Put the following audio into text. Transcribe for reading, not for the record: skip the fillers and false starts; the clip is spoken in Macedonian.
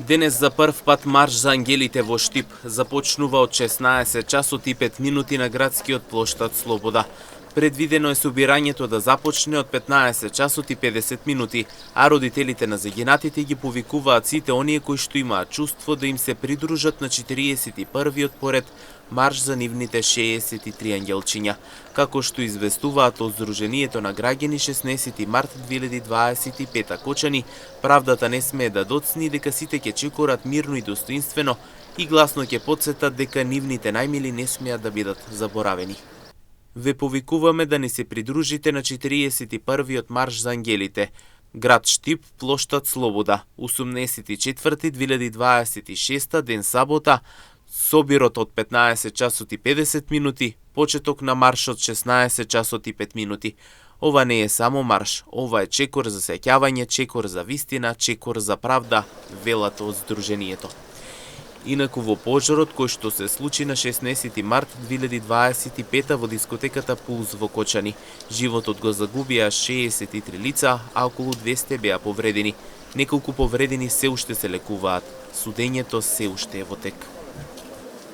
Денес за прв пат марш за ангелите во Штип започнува од 16 часот и 5 минути на градскиот плоштад Слобода. Предвидено е собирањето да започне од 15 часот и 50 минути, а родителите на загинатите ги повикуваат сите оние кои што имаат чувство да им се придружат на 41-виот поред марш за нивните 63 ангелчиња. Како што известуваат од Сдруженијето на граѓани 16 март 2025 Кочани, правдата не смее да доцни дека сите ќе чекорат мирно и достоинствено и гласно ќе потсетат дека нивните најмили не смеат да бидат заборавени. Ве повикуваме да не се придружите на 41-виот марш за ангелите. Град Штип, плоштад Слобода, 18.4.2026 ден сабота, собирот од 15 часот и 50 минути, почеток на маршот 16 часот и 5 минути. Ова не е само марш, ова е чекор за сеќавање, чекор за вистина, чекор за правда, велат од Сдруженијето. Инаку во пожарот кој што се случи на 16 март 2025 во дискотеката Пулс во Кочани, животот го загубија 63 лица, а околу 200 беа повредени. Неколку повредени се уште се лекуваат. Судењето се уште е во тек.